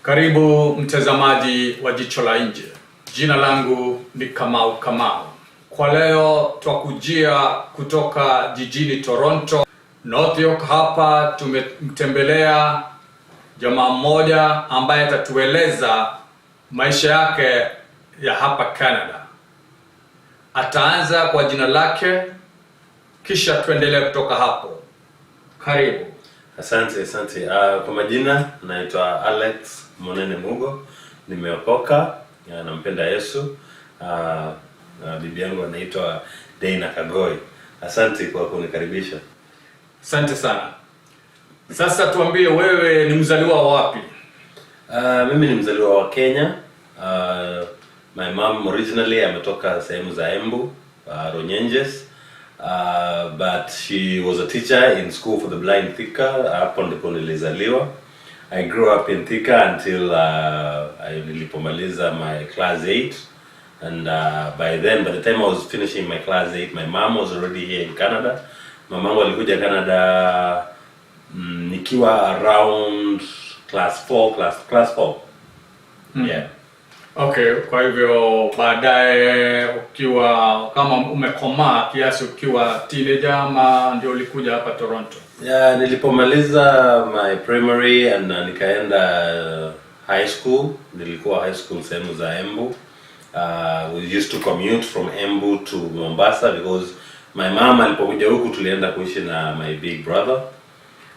Karibu mtazamaji wa Jicho la Nje. Jina langu ni Kamau. Kwa leo twakujia kutoka jijini Toronto, North York. Hapa tumemtembelea jamaa mmoja ambaye atatueleza maisha yake ya hapa Canada. Ataanza kwa jina lake kisha tuendelee kutoka hapo. Karibu. Asante. Kwa majina naitwa Alex Monene Mugo. Nimeokoka, nampenda Yesu. Bibi yangu anaitwa Deina Kagoi. Asante kwa kunikaribisha. Asante sana. Sasa tuambie, wewe ni mzaliwa wapi? Mimi ni mzaliwa wa Kenya. My mom originally ametoka sehemu za Embu, Ronyenjes. But she was a teacher in school for the blind Thika. Hapo ndipo nilizaliwa. I grew up in Thika until nilipomaliza my class 8, and by the time I was finishing my class 8, my mom was already here in Canada. Mamangu alikuja Canada nikiwa around class 4. Yeah. Okay, kwa hivyo baadaye ukiwa kama umekomaa kiasi ukiwa teenager ama ndio ulikuja hapa Toronto? Yeah, nilipomaliza my primary and nikaenda high school. Nilikuwa high school sehemu za Embu. We used to commute from Embu to Mombasa because my mom alipokuja huku tulienda kuishi na my big brother.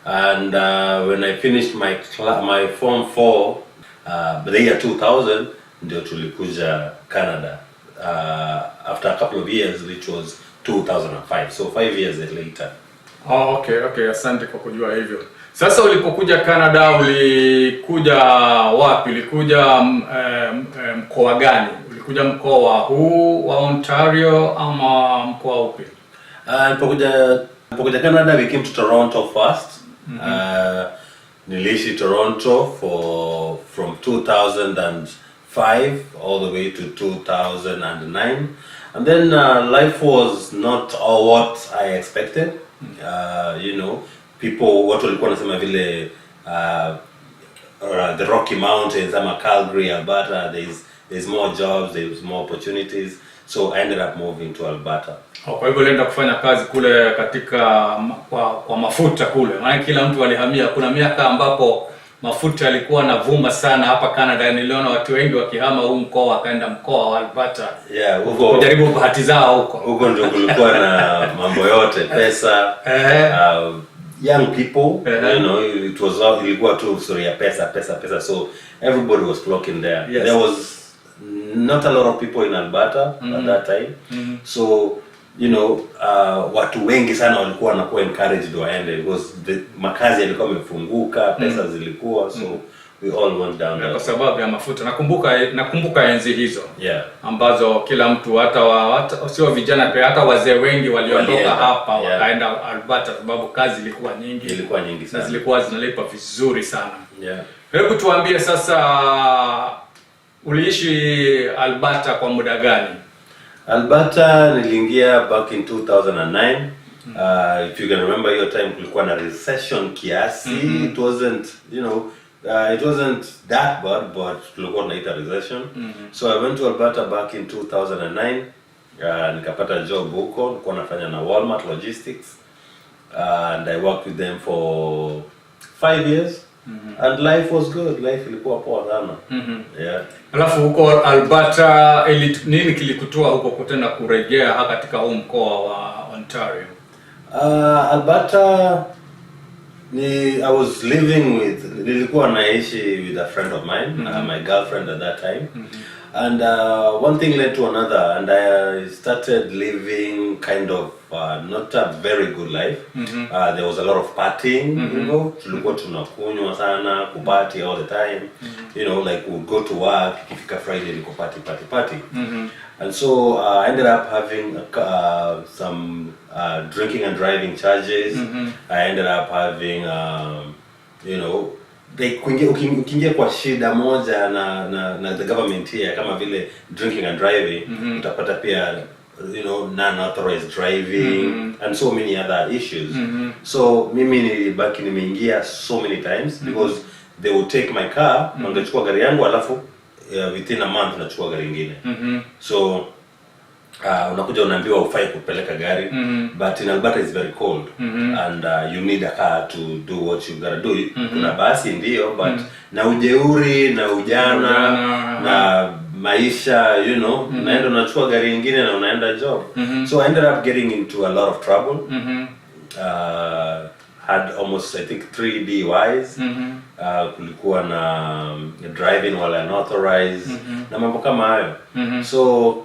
And when I finished my form 4, the year 2000, ndio tulikuja Canada after a couple of years, which was 2005, so 5 years later. Okay, asante kwa kujua hivyo. Sasa ulipokuja Canada ulikuja wapi? Ulikuja mkoa gani? Ulikuja mkoa huu wa Ontario ama mkoa upi? Nilipokuja Canada, we came to Toronto first. Niliishi Toronto from 2005 all the way to 2009, and then life was not all what I expected. Watu walikuwa wanasema vile the Rocky Mountains ama Calgary, Alberta, there's more jobs, there's more opportunities, so I ended up moving to Alberta. Kwa hivyo ulienda kufanya kazi kule katika kwa mafuta kule. Maana kila mtu alihamia. Kuna miaka ambapo mafuta yalikuwa navuma sana hapa Canada. Niliona watu wengi wakihama huu mkoa wakaenda mkoa wa Alberta. Yeah, huko kujaribu bahati zao huko. Huko ndio kulikuwa na mambo yote, pesa, young people, ilikuwa tu story ya pesa, so everybody was flocking there. Yes. There was not a lot of people in Alberta at that time. So watu wengi sana walikuwa wanakuwa encouraged waende because makazi yalikuwa yamefunguka, pesa zilikuwa, so we all went down there kwa sababu ya mafuta. Nakumbuka enzi hizo. Yeah. Ambazo kila mtu hata sio vijana pia, hata wazee wengi waliondoka hapa wakaenda Alberta sababu kazi ilikuwa nyingi sana. Na zilikuwa zinalipa vizuri sana. Yeah. Hebu tuambie sasa, uliishi Alberta kwa muda gani? Alberta niliingia back in 2009. If you can remember, your time kulikuwa na recession kiasi. It wasn't, it wasn't that bad, but tulikuwa tunaita recession. So I went to Alberta back in 2009. Nikapata job huko, nilikuwa nafanya na Walmart Logistics. And I worked with them for 5 years. And life was good. Life ilikuwa poa sana. Yeah. Alafu huko Alberta nini kilikutoa huko kutenda kurejea katika huu mkoa wa Ontario? Alberta I was living nilikuwa naishi with a friend of mine, my girlfriend at that time. And one thing led to another, and I started living kind of not a very good life. There was a lot of partying, tulikuwa tunakunywa sana, kuparty all the time. Like we would go to work, ikifika Friday niko party. And so I ended up having some drinking and driving charges. I ended up having ukiingia kwa shida moja na the government here kama vile drinking and driving, utapata pia non-authorized driving and so many other issues. So mimi nilibaki nimeingia so many times because they would take my car, wangechukua gari yangu alafu within a month nachukua gari nyingine. So unakuja unaambiwa ufai kupeleka gari, but in Alberta it's very cold, and you need a car to do what you gotta do. Kuna basi ndio, but na ujeuri na ujana na maisha, you know, unaenda unachukua gari nyingine na unaenda job. So I ended up getting into a lot of trouble. Had almost, I think, 3 DUIs. Kulikuwa na driving while unauthorized, na mambo kama hayo. So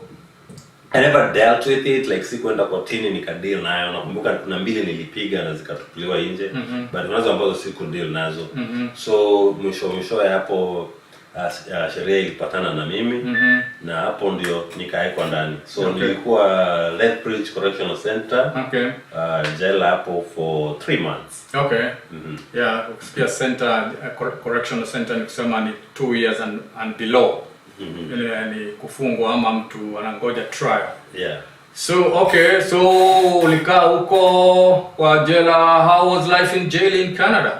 I never dealt with it, like sikuenda kotini nikadeal nayo. Nakumbuka kuna 2 nilipiga na zikatupuliwa nje, but kunazo ambazo siku deal nazo. So mwisho ya hapo sheria ilipatana na mimi, na hapo ndio nikaekwa ndani. So nilikuwa Lethbridge Correctional Center, jela hapo for 3 months. Yeah, ukisikia center, correctional center ni kusema ni 2 years and below. Ni kufungwa ama mtu anangoja trial. So so ulikaa huko kwa jela. How was life in jail in Canada?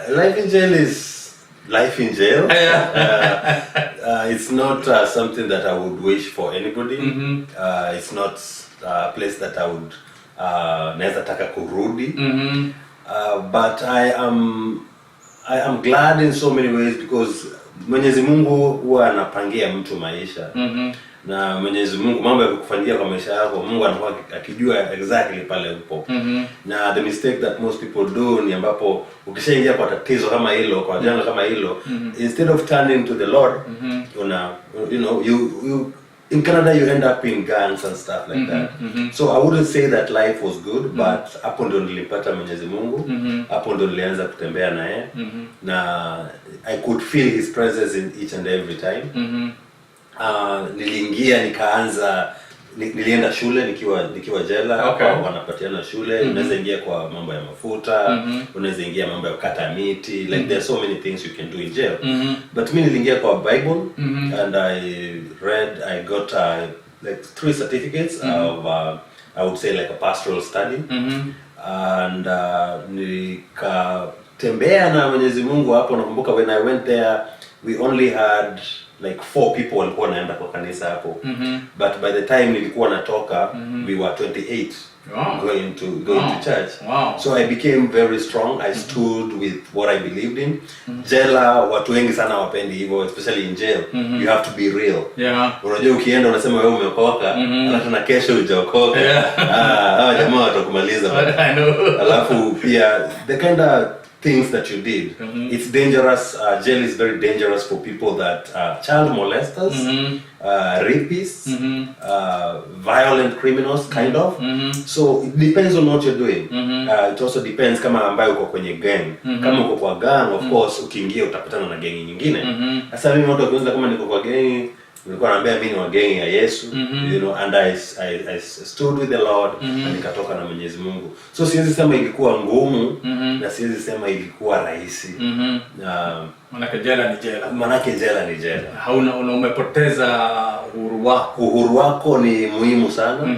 Life in jail is life in jail. It's not something that I would wish for anybody. It's not a place that I would naweza taka kurudi. But I am glad in so many ways, because Mwenyezi Mungu huwa anapangia mtu maisha. Na Mwenyezi Mungu mambo ya kukufanyia kwa maisha yako, Mungu anakuwa akijua exactly pale upo. Na the mistake that most people do ni ambapo ukishaingia kwa tatizo kama hilo, kwa janga kama hilo, instead of turning to the Lord, you know, you in Canada you end up in gangs and stuff like that. So I wouldn't say that life was good, but hapo ndo nilipata Mwenyezi Mungu, hapo ndo nilianza kutembea na yeye, na I could feel his presence in each and every time. Niliingia nikaanza, nilienda shule nikiwa jela. Wanapatiana shule, unaweza ingia kwa mambo ya mafuta, unaweza ingia mambo ya kukata miti, like there are so many things you can do in jail. But mimi niliingia kwa Bible, and I got like 3 certificates of I would say like a pastoral study. And nikatembea na Mwenyezi Mungu hapo. Nakumbuka when I went there we only had like 4 people walikuwa naenda kwa kanisa hapo. But by the time nilikuwa natoka, we were 28 going to church. So I became very strong. I stood with what I believed in. Jela watu wengi sana wapendi hivyo, especially in jail. You have to be real. Unajua ukienda unasema wewe umeokoka, alafu na kesho hujaokoka. Hawa jamaa watakumaliza. Alafu pia the kind of things that you did, it's dangerous. Jail is very dangerous for people that child molesters, rapists, violent criminals, kind of. So it depends on what you're doing. It also depends kama ambayo uko kwenye gang. Kama uko kwa gang, of course ukiingia utapatana na gang nyingine. Sasa mimi watu wakianza kama niko kwa gang, nilikuwa naambia mimi ni wa gang ya Yesu, you know, and I stood with the Lord, na nikatoka na Mwenyezi Mungu. So siwezi sema ilikuwa ngumu, na siwezi sema ilikuwa rahisi. Manake jela ni jela. Manake jela ni jela. Hauna umepoteza uhuru wako. Uhuru wako ni muhimu sana.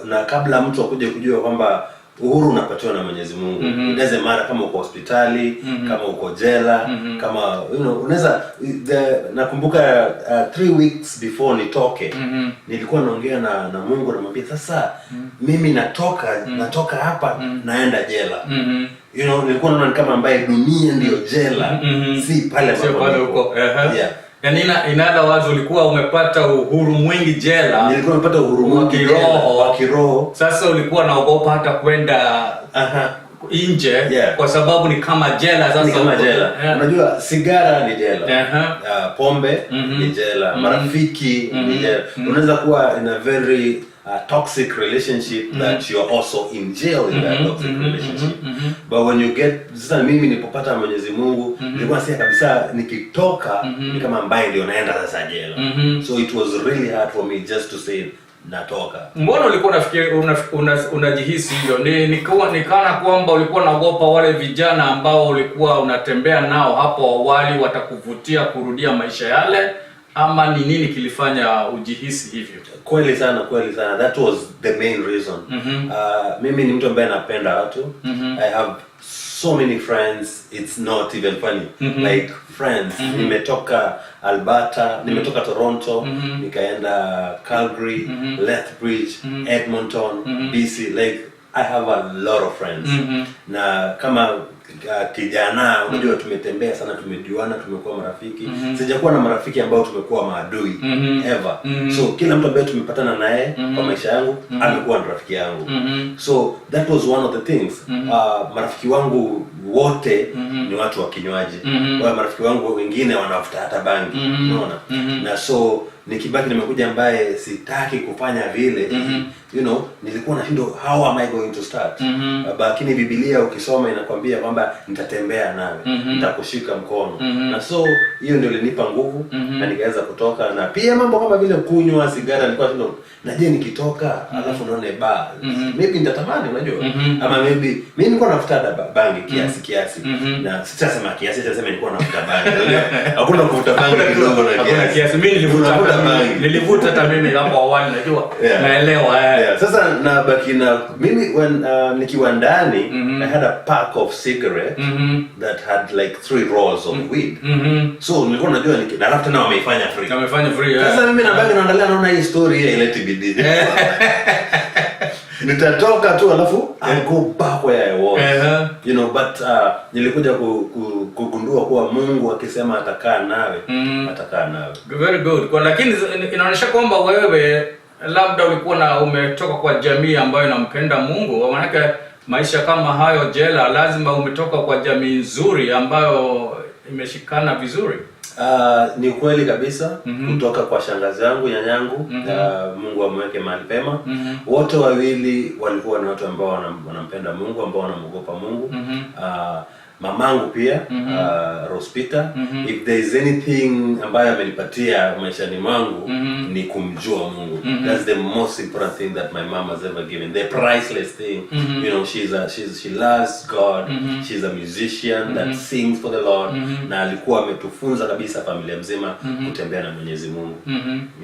Na kabla mtu akuje kujua kwamba uhuru unapatiwa na Mwenyezi Mungu. It doesn't matter kama uko hospitali, kama uko jela, kama you know, unaweza nakumbuka 3 weeks before nitoke, nilikuwa naongea na Mungu, namwambia sasa mimi natoka hapa naenda jela. You know, nilikuwa naona kama ambaye dunia ndio jela, si pale uko. Yani in other words ulikuwa umepata uhuru mwingi jela. Nilikuwa nimepata uhuru mwingi wa kiroho. Sasa ulikuwa naogopa hata kwenda nje, kwa sababu ni kama jela. Sasa ni kama jela. Unajua sigara ni jela. Pombe ni jela. Marafiki ni jela. Unaweza kuwa in a very toxic relationship that you are also in jail in that toxic relationship. But when you get, sasa mimi nilipopata Mwenyezi Mungu, nilikuwa sikia kabisa nikitoka ni kama ambaye ndio naenda sasa jela. So it was really hard for me just to say natoka. Mbona ulikuwa unafikiri unajihisi hivyo? Nikaona kwamba ulikuwa unaogopa wale vijana ambao ulikuwa unatembea nao hapo awali watakuvutia kurudia maisha yale, ama ni nini kilifanya ujihisi hivyo? Kweli sana. That was the main reason. Mimi ni mtu ambaye napenda watu. I have so many friends, it's not even funny. Like friends, nimetoka Alberta, nimetoka Toronto, nikaenda Calgary, Lethbridge, Edmonton, BC. Like I have a lot of friends. Na kama kijana unajua tumetembea sana, tumejuana, tumekuwa marafiki. Sijakuwa na marafiki ambao tumekuwa maadui ever. So kila mtu ambaye tumepatana naye kwa maisha yangu amekuwa rafiki yangu. So that was one of the things. Marafiki wangu wote ni watu wa kinywaji. Kwa marafiki wangu wengine wanafuta hata bangi, unaona? Na so nikibaki nimekuja ambaye sitaki kufanya vile, you know, nilikuwa nashinda how am I going to start? Lakini Biblia ukisoma inakwambia kwamba nitatembea nawe, nitakushika mkono. Na so hiyo ndio ilinipa nguvu na nikaweza kutoka. Na pia mambo kama vile kunywa sigara nilikuwa tu naje nikitoka alafu naone bar, maybe nitatamani, unajua. Ama maybe mimi nilikuwa nafuta bangi kiasi na sitasema kiasi, sitasema nilikuwa nafuta bangi. Hakuna kuvuta bangi kidogo na kiasi. Mimi nilivuta hata mimi hapo awali, najua. Naelewa. Sasa na baki na mimi when nikiwa ndani I had a pack of cigarette that had like 3 rolls of weed. So nilikuwa najua na alafu tena wameifanya free. Wamefanya free. Sasa mimi nabaki naangalia naona hii story hii ile TBD. Nitatoka tu alafu I go back where I was. You know, but nilikuja kugundua kuwa Mungu akisema atakaa nawe, atakaa nawe. Very good. Kwa lakini inaonyesha kwamba wewe labda ulikuwa umetoka kwa jamii ambayo inampenda Mungu. Maana maisha kama hayo jela, lazima umetoka kwa jamii nzuri ambayo imeshikana vizuri. Ni kweli kabisa. Kutoka kwa shangazi yangu, nyanyangu, Mungu amweke mahali pema. Wote wawili walikuwa ni watu ambao wanampenda Mungu, ambao wanamuogopa Mungu. Mamangu pia, Rospita, if there is anything ambayo amenipatia maishani mwangu ni kumjua Mungu. That's the most important thing that my mom has ever given. The priceless thing. You know, she loves God. She's a musician that sings for the Lord. Na alikuwa ametufunza kabisa familia mzima kutembea na Mwenyezi Mungu.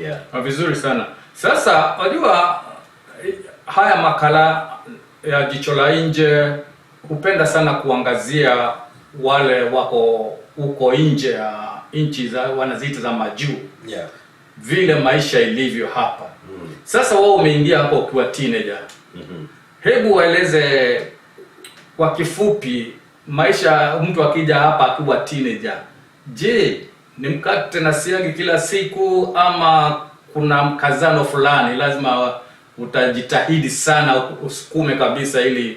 Yeah. Vizuri sana. Sasa unajua haya makala ya Jicho la Nje hupenda sana kuangazia wale wako huko nje ya nchi za wanaziita za majuu. Vile maisha ilivyo hapa. Sasa wewe umeingia hapo ukiwa teenager. Hebu waeleze kwa kifupi maisha mtu akija hapa akiwa teenager. Je, ni mkate na siagi kila siku ama kuna mkazano fulani lazima utajitahidi sana usukume kabisa ili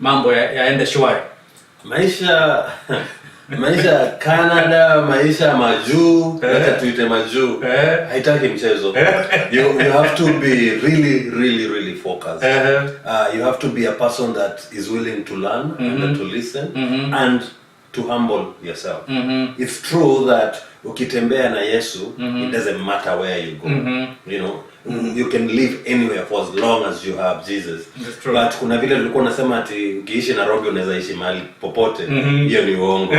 mambo yaende shwari? Maisha Canada, maisha Majuu, hata tuite Majuu, haitaki mchezo. You have to be really focused. You have to be a person that is willing to learn and to listen and to humble yourself. It's true that ukitembea na Yesu, it doesn't matter where you go. You know, you can live anywhere for as long as you have Jesus. But kuna vile tulikuwa nasema ati ukiishi Nairobi unaweza ishi mahali popote. Hiyo ni uongo.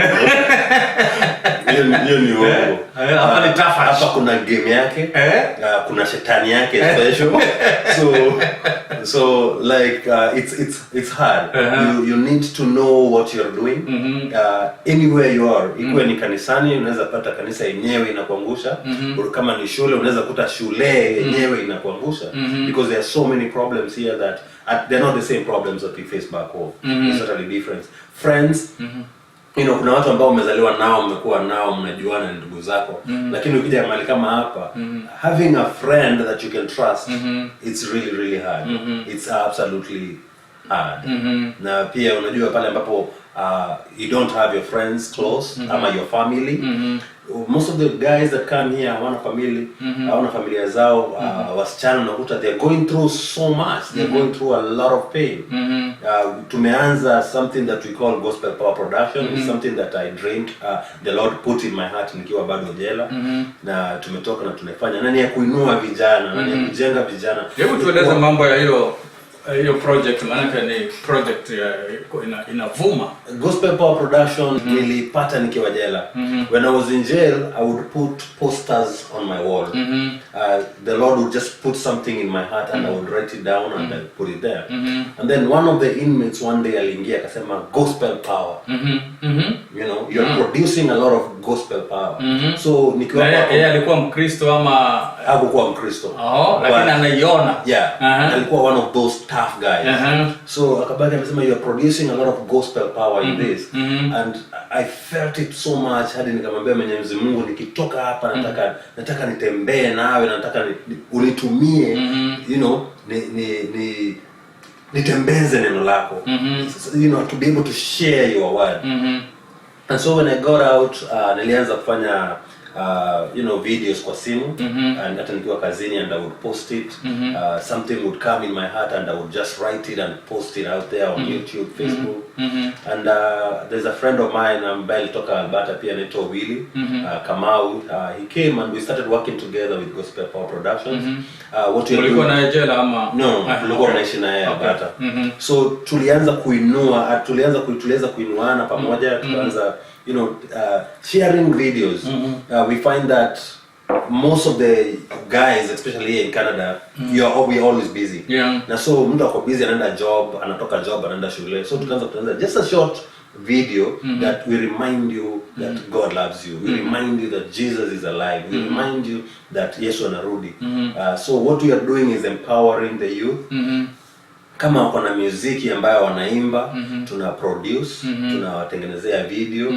Hiyo ni uongo. Hapa ni tafash. Hapa kuna game yake. Kuna shetani yake special. So like it's hard. You need to know what you're doing. Anywhere you are. Ikiwa ni kanisani unaweza pata kanisa yenyewe inakuangusha. Kama ni shule unaweza kuta shule yenyewe inakuangusha. Because there are so many problems here that they're not the same problems that we face back home. It's totally different. Friends, you know, kuna watu ambao umezaliwa nao, umekuwa nao, mnajuana, ni ndugu zako. Lakini ukija mahali kama hapa, having a friend that you can trust, it's really hard. It's absolutely hard. Na pia unajua pale ambapo you don't have your friends close ama your family. Most of the guys that come here hawana familia zao, wasichana unakuta they're going through so much. They're going through a lot of pain. Tumeanza something that we call gospel power production. It's something that I dreamed, the Lord put in my heart nikiwa bado jela. Na tumetoka na tunafanya nani ya kuinua vijana, nani ya kujenga vijana. Hebu tueleze mambo ya hilo hiyo project maana ni project inavuma. Gospel Power Production nilipata nikiwa jela. When I was in jail, I would put posters on my wall. The Lord would just put something in my heart and I would write it down and I put it there. And then one of the inmates one day aliingia akasema Gospel Power. You know, you're producing a lot of gospel power. So nikiwa yeye alikuwa Mkristo ama hakuwa Mkristo. Lakini anaiona. Yeah. Alikuwa one of those tough guys. So akabaki amesema you are producing a lot of gospel power in this. And I felt it so much hadi nikamwambia Mwenyezi Mungu nikitoka hapa nataka nitembee nawe, nataka unitumie, you know, nitembeze neno lako. You know, to be able to share your word. And so when I got out, nilianza kufanya you know, videos kwa simu, and hata nikiwa kazini, and I would post it. Something would come in my heart and I would just write it and post it out there on YouTube, Facebook. And there's a friend of mine ambaye alitoka Alberta pia anaitwa Willy, Kamau. He came and we started working together with Gospel Power Productions. What we are doing, na jela ama no, tulikuwa tunaishi naye Alberta. So tulianza kuinuana pamoja, tukaanza, you know, sharing videos. We find that most of the guys, especially here in Canada, we are always busy. Na so mtu ako busy, anaenda job, anatoka job, anaenda shule. So tukaanza just a short video that we remind you that God loves you. We remind you that Jesus is alive. We remind you that Yesu anarudi. So what we are doing is empowering the youth. Kama wako na muziki ambayo wanaimba, tuna produce, tunawatengenezea video.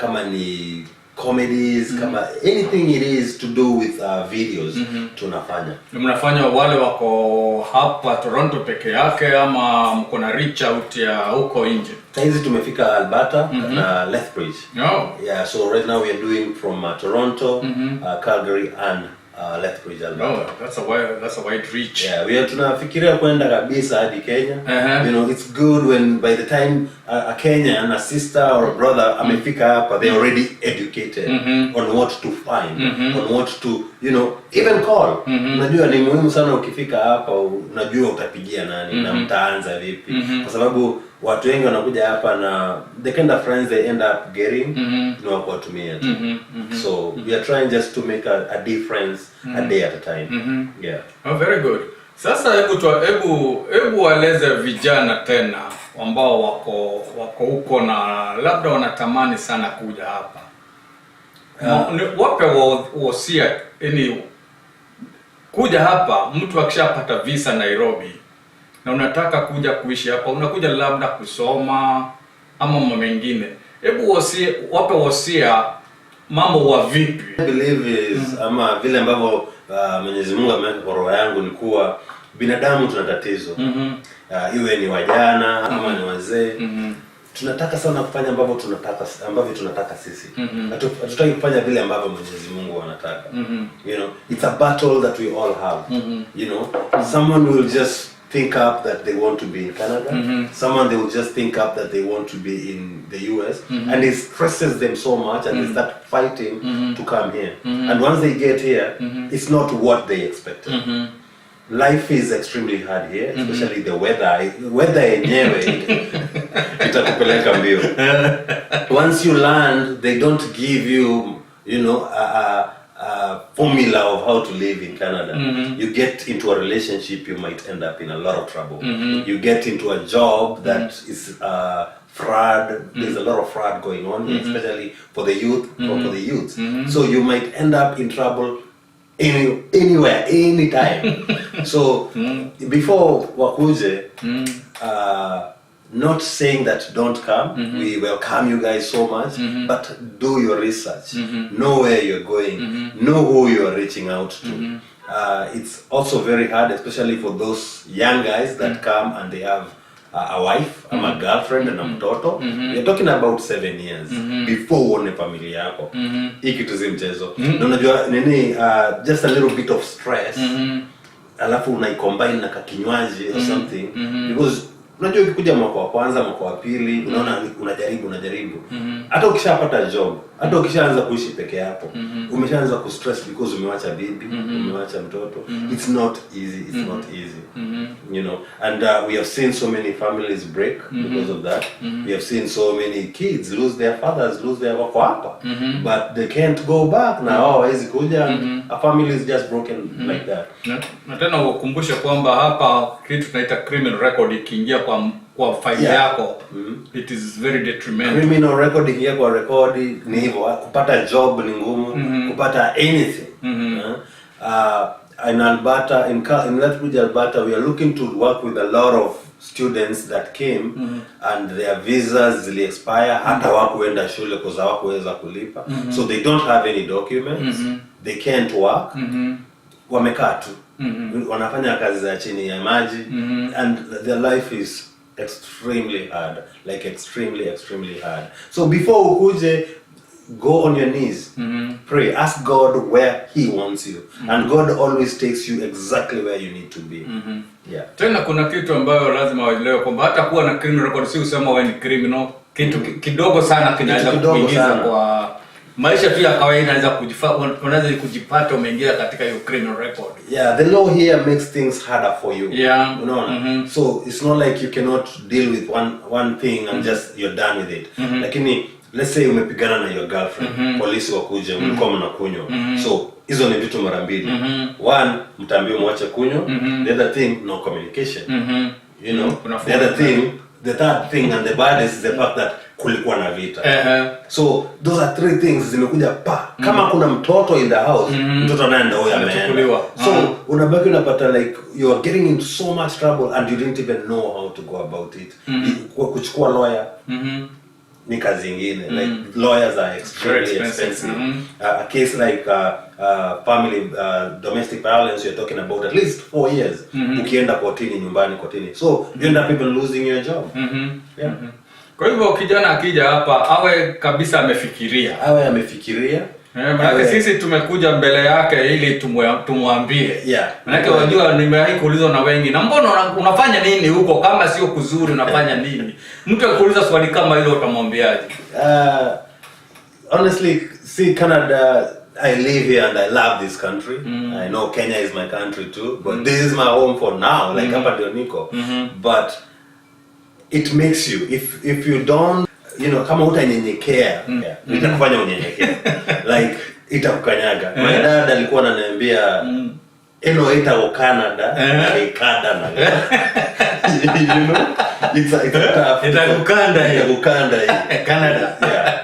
Kama ni comedies, kama anything it is to do with videos, tunafanya. Mnafanya wale wako hapa Toronto peke yake ama mko na reach out ya huko nje? Saizi tumefika Alberta na Lethbridge. Yeah, so right now we are doing from Toronto, Calgary and Lethbridge, Alberta. That's a wide reach. Yeah, we are tunafikiria kwenda kabisa hadi Kenya. You know, it's good when by the time a Kenyan, a sister or a brother amefika hapa, they already educated on what to find, on what to, you know, even call. Unajua ni muhimu sana ukifika hapa, unajua utapigia nani na mtaanza vipi. Kwa sababu watu wengi wanakuja hapa na the kind of friends they end up getting, ni wa kuwatumia tu. So we are trying just to make a difference a day at a time. Yeah. Oh, very good. Sasa hebu waeleze vijana tena ambao wako huko na labda wanatamani sana kuja hapa. Wape wosia kuja hapa, mtu akishapata visa Nairobi na unataka kuja kuishi hapa, unakuja labda kusoma ama mambo mengine. Hebu wape wosia mambo wa vipi? I believe is ama vile ambavyo Mwenyezi Mungu ameweka kwa roho yangu ni kuwa binadamu tuna tatizo. Iwe ni wajana ama ni wazee. Tunataka sana kufanya ambavyo tunataka sisi. Hatutaki kufanya vile ambavyo Mwenyezi Mungu anataka. You know, it's a battle that we all have. You know, someone will just think up that they want to be in Canada. Someone, they will just think up that they want to be in the US, and it stresses them so much, and they start fighting to come here. And once they get here, it's not what they expected. Life is extremely hard here, especially the weather. Weather yenyewe itakupeleka mbio. Once you land, they don't give you, you know, a formula of how to live in Canada. You get into a relationship, you might end up in a lot of trouble. You get into a job that is fraud. There's a lot of fraud going on, especially for the youth. For the youths. So you might end up in trouble anywhere, anytime. So before wakuje, not saying that don't come, we welcome you guys so much, but do your research, know where you're going, know who you're reaching out to. It's also very hard, especially for those young guys that come and they have a wife, a girlfriend and a mtoto. You're talking about 7 years before uone familia yako. Hii kitu si mchezo. Na unajua nini, just a little bit of stress, alafu unaicombine na kakinywaji or something, because unajua ukikuja mwaka wa kwanza, mwaka wa pili, unaona unajaribu. Hata ukishapata job, hata ukishaanza kuishi peke yako, umeshaanza ku stress because umewacha bibi, umewacha mtoto. It's not easy. You know, and we have seen so many families break because of that. We have seen so many kids lose their fathers, lose their wako hapa, but they can't go back na hawezi kuja. A family is just broken like that. Na tena ukumbushe kwamba hapa kitu tunaita criminal record ikiingia kwa file yako, it is very detrimental. Criminal record ikiingia kwa record ni hivyo, kupata job ni ngumu, kupata anything. In Alberta, in Lethbridge, Alberta, we are looking to work with a lot of students that came and their visas zili expire, hata hawakuenda shule kwa sababu hawakuweza kulipa. So they don't have any documents, they can't work, wamekaa tu, wanafanya kazi za chini ya maji, and their life is extremely hard, like extremely hard. So before ukuje, go on your knees, pray, ask God where He wants you, and God always takes you exactly where you need to be. Yeah. Tena kuna kitu ambayo lazima waelewe kwamba hata kuwa na criminal record si usema wewe ni criminal. Kitu kidogo sana kinaweza kuingiza kwa maisha tu ya kawaida, unaweza kujipata umeingia katika hiyo criminal record. Yeah, the law here makes things harder for you. Yeah. You know, so it's not like you cannot deal with one thing and just you're done with it. Lakini let's say umepigana na your girlfriend, polisi wakuje, mlikuwa mnakunywa. So hizo ni vitu mara mbili. One, mtaambiwa muache kunywa. The other thing, no communication. You know, the other thing, the third thing and the baddest is the fact that kulikuwa na vita. So those are three things zimekuja pa. Kama kuna mtoto in the house, mtoto anaenda huyo ameenda. So unabaki unapata like you are getting into so much trouble and you didn't even know how to go about it. Kuchukua lawyer ni kazi ingine. Like lawyers are extremely expensive. A case like family domestic violence, you're talking about at least 4 years. Ukienda kotini, nyumbani kotini. So you end up even losing your job. Yeah. Kwa hivyo kijana akija hapa awe kabisa amefikiria. Maana sisi tumekuja mbele yake ili tumwambie. Yeah. Maana wajua nimewahi kuulizwa na wengi, na mbona unafanya nini huko kama sio kuzuri, unafanya nini? Mtu akuuliza swali kama hilo utamwambiaje? Honestly, see, Canada, I live here and I love this country. I know Kenya is my country too, but this is my home for now, like hapa ndio niko. But it makes you, if you don't, you know, kama utanyenyekea, itakufanya unyenyekee. Like itakukanyaga. My dad alikuwa ananiambia eno ita Canada, ikada na. You know, it's a tough. Itakukanda Canada. Yeah.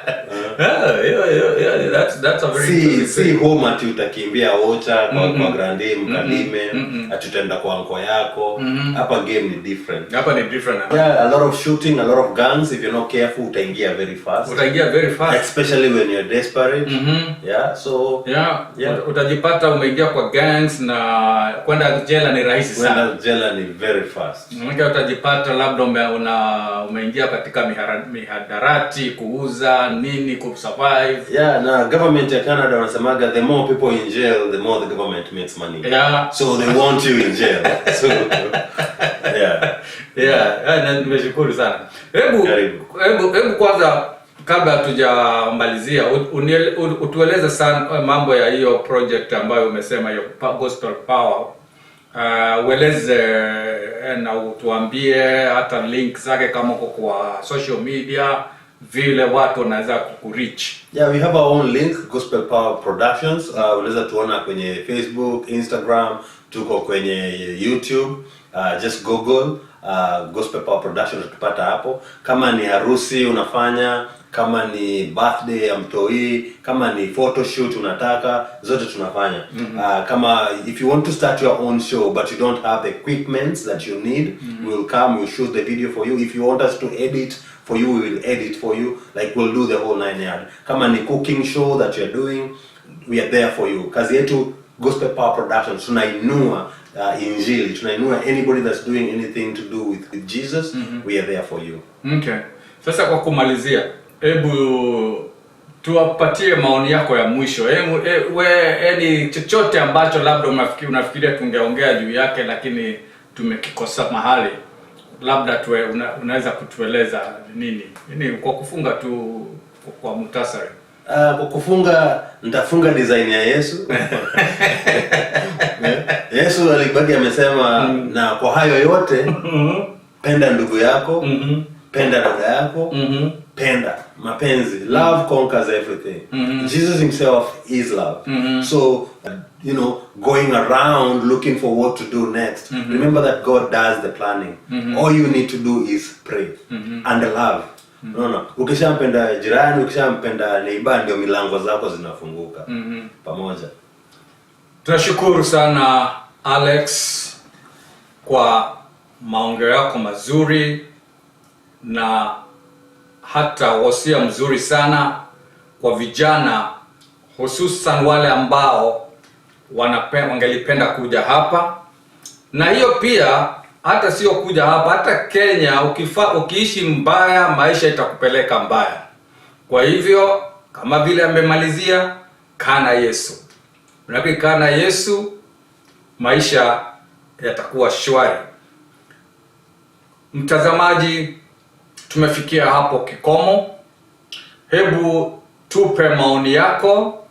That's a very see home ati utakimbia ocha kwa grande mkalime, ati utaenda kwa anko yako. Hapa game ni different. Yeah, a lot of shooting, a lot of guns. If you're not careful, utaingia very fast. Especially when you're desperate. Yeah, so utajipata umeingia kwa gangs na kwenda jela ni rahisi sana. Kwenda jela ni very fast. Utajipata labda umeingia katika mihadarati, kuuza nini, survive. Yeah, na government ya Canada wanasemaga the more people in jail, the more the government makes money. Yeah. So they want you in jail. So na nimeshukuru sana. Hebu kwanza kabla hatujamalizia utueleze sana mambo ya hiyo project ambayo umesema hiyo Gospel Power. Ueleze na utuambie hata link zake kama uko kwa social media, vile watu wanaweza kukureach. Yeah, we have our own link, Gospel Power Productions. Unaweza tuona kwenye Facebook, Instagram, tuko kwenye YouTube. Just Google Gospel Power Productions utapata hapo. Kama ni harusi unafanya, kama ni birthday ya mtoi, kama ni photoshoot unataka, zote tunafanya. Kama if you want to start your own show but you don't have the equipment that you need, we'll come, we'll shoot the video for you. If you want us to edit for you, we will edit for you. Like we'll do the whole 9 yards. Kama ni cooking show that you're doing, we are there for you. Kazi yetu Gospel Power Productions, tunainua injili, tunainua anybody that's doing anything to do with Jesus, we are there for you. Okay. Sasa kwa kumalizia, hebu tuwapatie maoni yako ya mwisho. Yaani chochote ambacho labda unafikiria tungeongea juu yake lakini tumekikosa mahali. labda unaweza kutueleza nini kwa kufunga tu kwa muhtasari? Kwa kufunga nitafunga design ya Yesu. Yesu alibaki amesema na kwa hayo yote penda ndugu yako, penda dada yako, penda mapenzi. Love conquers everything. Jesus himself is love. So going around looking for what to do next, remember that God does the planning. All you need to do is pray and love. Ukishampenda jirani, ukishampenda neighbor, ndio milango zako zinafunguka pamoja. Tunashukuru sana Alex kwa maongeo yako mazuri na hata wasia mzuri sana kwa vijana, hususan wale ambao wangelipenda kuja hapa. Na hiyo pia hata sio kuja hapa, hata Kenya ukiishi mbaya, maisha itakupeleka mbaya. Kwa hivyo kama vile amemalizia, kana Yesu. Unapokana Yesu, maisha yatakuwa shwari. Mtazamaji, tumefikia hapo kikomo. Hebu tupe maoni yako,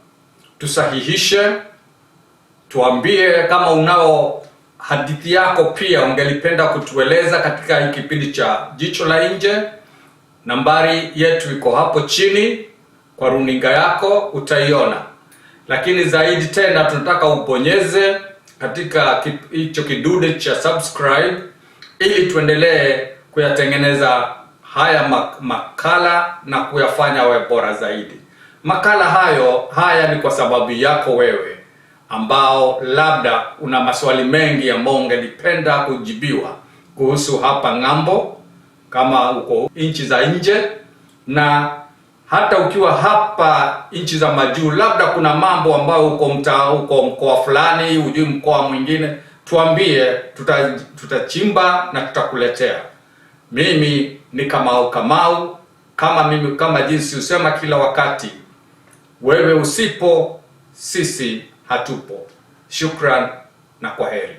tusahihishe, tuambie kama unao hadithi yako pia ungelipenda kutueleza katika kipindi cha Jicho la Nje. Nambari yetu iko hapo chini kwa runinga yako, utaiona. Lakini zaidi tena tunataka ubonyeze katika hicho kidude cha subscribe ili tuendelee kuyatengeneza haya makala na kuyafanya yawe bora zaidi. Makala haya ni kwa sababu yako wewe, ambao labda una maswali mengi ambayo ungelipenda kujibiwa kuhusu hapa ng'ambo, kama uko nchi za nje, na hata ukiwa hapa nchi za Majuu, labda kuna mambo ambayo uko mkoa fulani, hujui mkoa mwingine, tuambie, tutachimba na tutakuletea. Mimi ni Kamau, kama jinsi usema kila wakati, wewe usipo, sisi hatupo. Shukran na kwaheri.